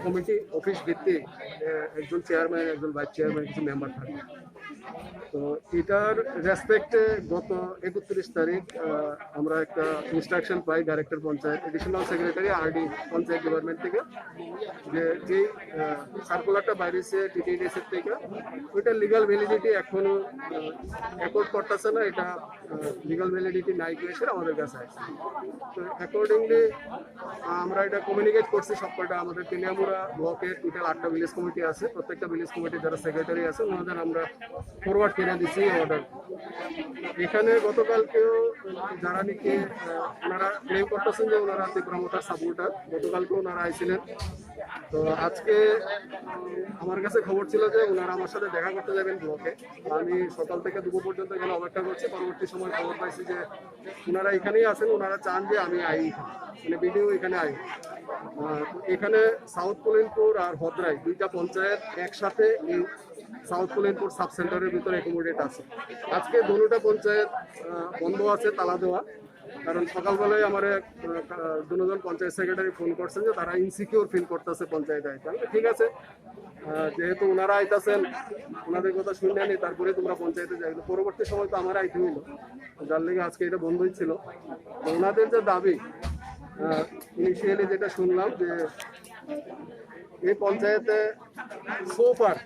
Committee office ভিত্তিক একজন chairman, একজন ভাইস চেয়ারম্যান, কিছু মেম্বার থাকবে। তো এটার রেসপেক্টে গত 31 তারিখ আমরা একটা ইনস্ট্রাকশন পাই director panchayat, additional secretary RD panchayat department থেকে, যে সার্কুলারটা বাইরেছে টিটিডিএস এর থেকে, ওইটা লিগাল ভ্যালিডিটি এখনো অ্যাকর্ড করতেছে না। এটা লিগাল ভ্যালিডিটি নাই এসে আমাদের কাছে আছে। তো অ্যাকর্ডিংলি আমরা এটা কমিউনিকেট করছি সবকটা। আমাদের তেলিয়ামুড়া ব্লকে টোটাল 8টা ভিলেজ কমিটি আছে। প্রত্যেকটা ভিলেজ কমিটি যারা সেক্রেটারি আছে ওনাদের আমরা ফরওয়ার্ড করে দিচ্ছি অর্ডার। এখানে গতকালকেও যারা নাকি ওনারা ক্লেম করতেছেন যে ওনারা ত্রিপুরা মোটর সাপোর্টার, গতকালকে ওনারা আইছিলেন। তো আজকে আমার কাছে খবর ছিল যে ওনারা আমার সাথে দেখা করতে যাবেন ব্লকে। আমি সকাল থেকে দুপুর পর্যন্ত এখানে অপেক্ষা করছি। পরবর্তী সময় খবর পাইছি যে ওনারা এখানেই আছেন, ওনারা চান যে আমি আই, মানে ভিডিও এখানে আই। এখানে সাউথ কলিনপুর আর হদ্রাই দুইটা পঞ্চায়েত একসাথে এই সাউথ কলিনপুর সাব সেন্টারের ভিতরে অ্যাকোমোডেট আছে। আজকে দুটা পঞ্চায়েত বন্ধ আছে, তালা দেওয়া। কারণ সকালবেলায় আমার দুজন পঞ্চায়েত সেক্রেটারি ফোন করছেন যে তারা ইনসিকিউর ফিল করতেছে পঞ্চায়েতে আইতে। ঠিক আছে, যেহেতু ওনারা আইতাছেন, ওনাদের কথা শুনে নি, তারপরে তোমরা পঞ্চায়েতে যাই। পরবর্তী সময় তো আমার আইতে হইলো, যার লেগে আজকে এটা বন্ধই ছিল। তো ওনাদের যে দাবি, ইনিশিয়ালি যেটা শুনলাম যে এই পঞ্চায়েতে সোফার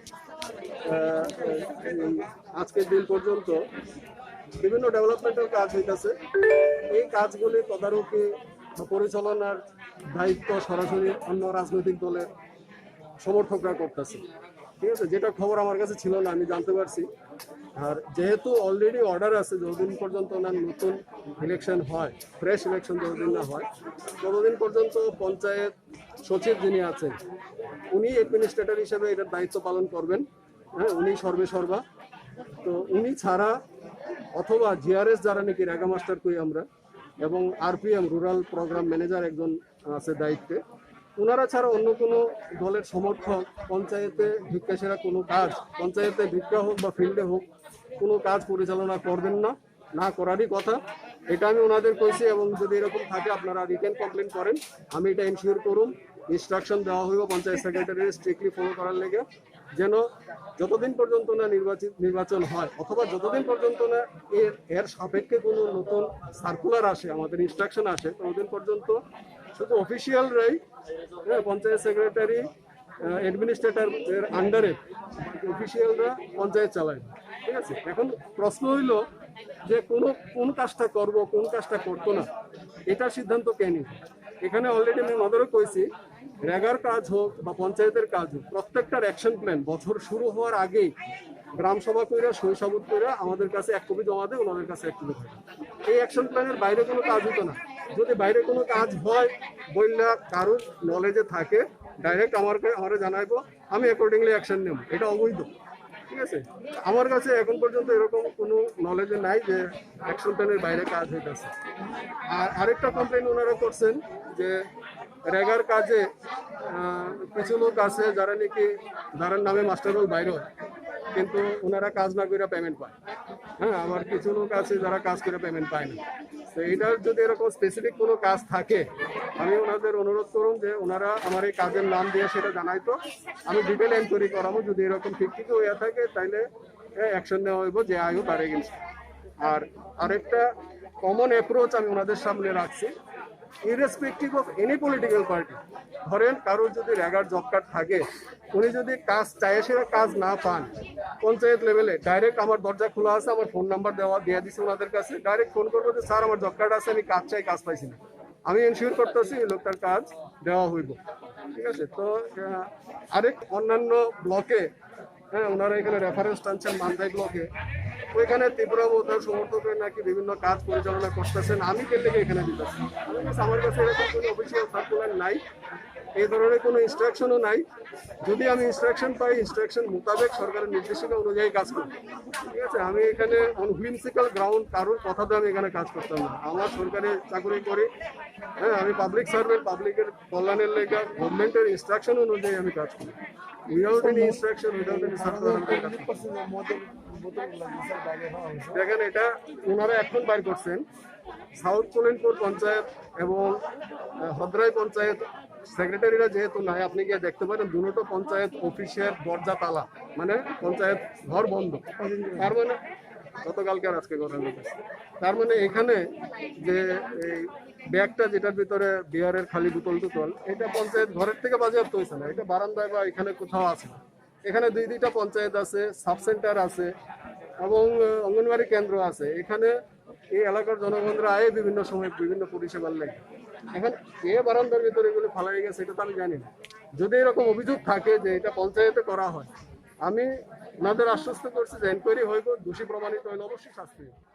আজকের দিন পর্যন্ত বিভিন্ন ডেভেলপমেন্টের কাজ হইতেছে। এই কাজগুলি তদারকি পরিচালনার দায়িত্ব সরাসরি অন্য রাজনৈতিক দলের সমর্থকরা করতেছে। ঠিক আছে, যেটা খবর আমার কাছে ছিল না, আমি জানতে পারছি। আর যেহেতু অলরেডি অর্ডার আছে, যতদিন পর্যন্ত ওনার নতুন ইলেকশন হয়, ফ্রেশ ইলেকশন যতদিন না হয়, ততদিন পর্যন্ত পঞ্চায়েত সচিব যিনি আছেন উনি অ্যাডমিনিস্ট্রেটর হিসেবে এটার দায়িত্ব পালন করবেন। হ্যাঁ, উনি সর্বেসর্বা। তো উনি ছাড়া অথবা জিআরএস যারা নাকি রেগা মাস্টার কই আমরা, এবং আরপিএম রুরাল প্রোগ্রাম ম্যানেজার একজন আছে দায়িত্বে, ওনারা ছাড়া অন্য কোনো দলের সমর্থক পঞ্চায়েতে ভিক্ষাসেরা কোনো কাজ, পঞ্চায়েতে ভিক্ষা হোক বা ফিল্ডে হোক, কোনো কাজ পরিচালনা করবেন না, না করারই কথা। এটা আমি ওনাদের কইছি, এবং যদি এরকম থাকে আপনারা রিটেন কমপ্লেন করেন, আমি এটা এনশিওর করুন। ইনস্ট্রাকশন দেওয়া হইব পঞ্চায়েত সেক্রেটারি স্ট্রিক্টলি ফলো করার লেগে, যেন যতদিন পর্যন্ত না নির্বাচন হয় অথবা যতদিন পর্যন্ত না এর সাপেক্ষে কোনো নতুন সার্কুলার আসে, আমাদের ইনস্ট্রাকশন আসে, ততদিন পর্যন্ত শুধু অফিসিয়ালরাই, পঞ্চায়েত সেক্রেটারি অ্যাডমিনিস্ট্রেটর এর আন্ডারে অফিসিয়ালরা পঞ্চায়েত চালায়। ঠিক আছে, এখন প্রশ্ন হইল যে কোন কাজটা করব, কোন কাজটা করতো না, এটার সিদ্ধান্ত কে নিবে? এখানে অলরেডি আমি মদরও কইছি, রেগার কাজ হোক বা পঞ্চায়েতের কাজ হোক, প্রত্যেকটার অ্যাকশন প্ল্যান বছর শুরু হওয়ার আগেই গ্রাম সভা কইরা সই-সাবুত কইরা আমাদের কাছে এক কপি জমা দেয়, ওনাদের কাছে এক কপি থাকে। এই অ্যাকশন প্ল্যানের বাইরে কোনো কাজ হতো না। যদি বাইরে কোনো কাজ হয় বললে কারোর নলেজে থাকে, ডাইরেক্ট আমারে জানাইবো, আমি অ্যাকর্ডিংলি অ্যাকশন নেব। এটা অবৈধ। ঠিক আছে, আমার কাছে এখন পর্যন্ত এরকম কোনো নলেজে নাই যে অ্যাকশন প্ল্যানের বাইরে কাজ হইতেছে। আর আরেকটা কমপ্লেন ওনারা করছেন যে রেগার কাজে কিছু লোক আছে যারা নাকি যার নামে মাস্টার রোল বাইরে হয়, কিন্তু ওনারা কাজ না করে পেমেন্ট পায়। হ্যাঁ, আমার কিছু লোক আছে যারা কাজ করে পেমেন্ট পায় না। তো এইটার যদি এরকম স্পেসিফিক কোনো কাজ থাকে, আমি ওনাদের অনুরোধ করুন যে ওনারা আমার এই কাজের নাম দিয়ে সেটা জানাইতো, আমি ডিটেল এনকোয়ারি করাবো। যদি এরকম ঠিক ঠিক হয়ে থাকে তাইলে অ্যাকশন নেওয়া হইব, যে আয়ও তার এগেন্স্ট। আর আরেকটা কমন অ্যাপ্রোচ আমি ওনাদের সামনে রাখছি, irrespective of any political party. ধরেন কারোর যদি রেগার জব কার্ড থাকে, উনি যদি কাজ চায় সেটা কাজ না পান, পঞ্চায়েত লেভেলে ডাইরেক্ট আমার দরজা খোলা আছে, আমার ফোন নাম্বার দিয়ে দিচ্ছি ওনাদের কাছে, ডাইরেক্ট ফোন করবো যে স্যার আমার জব কার্ড আছে, আমি কাজ চাই, কাজ পাইছি না, আমি এনশিওর করতেছি এই লোকটার কাজ দেওয়া হইব। ঠিক আছে, তো আরেক অন্যান্য ব্লকে, হ্যাঁ, ওনারা এখানে রেফারেন্স টানছেন মান্দাই ব্লকে, ওইখানে ত্রিপুরা মোটর সমর্থকের নাকি বিভিন্ন কাজ পরিচালনা করতেছেন, আমি কেন থেকে এখানে দিতেছি? আমার কাছে এরকম কোনো অফিসিয়াল সার্কুলার নাই, এই ধরনের কোনো ইনস্ট্রাকশনও নাই। যদি আমি ইনস্ট্রাকশন পাই, ইনস্ট্রাকশন মোতাবেক সরকারের নির্দেশিকা অনুযায়ী কাজ করি। ঠিক আছে, আমি এখানে অন হুইমসিক্যাল গ্রাউন্ড কারোর কথাতে আমি এখানে কাজ করতাম না। আমার সরকারি চাকরি করি, হ্যাঁ, আমি পাবলিক সার্ভেন্ট, পাবলিকের কল্যাণের লেগে গভর্নমেন্টের ইনস্ট্রাকশন অনুযায়ী আমি কাজ করি। Without any instruction, without any circular. দেখেন, এটা ওনারা এখন বাইর করছেন, সাউথ কলিনপুর পঞ্চায়েত এবং হদ্রাই পঞ্চায়েত সেক্রেটারিরা যেহেতু নাই, আপনি গিয়ে দেখতে পারেন দুটো পঞ্চায়েত অফিসের দরজা তালা, মানে পঞ্চায়েত ঘর বন্ধ। তার মানে গতকালকে আর আজকে ঘরের লোক আছে। তার মানে এখানে যে এই ব্যাগটা যেটার ভিতরে বিয়ারের খালি বোতল টোতল, এটা পঞ্চায়েত ঘরের থেকে বাজেয়াপ্ত হয়েছে না, এটা বারান্দায় বা এখানে কোথাও আছে। এখানে দুইটা পঞ্চায়েত আছে, সাব সেন্টার আছে এবং অঙ্গনওয়াড়ি কেন্দ্র আছে। এখানে এই এলাকার জনগণরা আয়ে বিভিন্ন সময় বিভিন্ন পরিষেবার লেগে। এখন কে বারান্দার ভিতরে এগুলো ফালাই গেছে এটা তো আমি জানি না। যদি এরকম অভিযোগ থাকে যে এটা পঞ্চায়েতে করা হয়, আমি ওনাদের আশ্বস্ত করছি যে এনকোয়ারি হইব, দোষী প্রমাণিত হলে অবশ্যই শাস্তি হবে।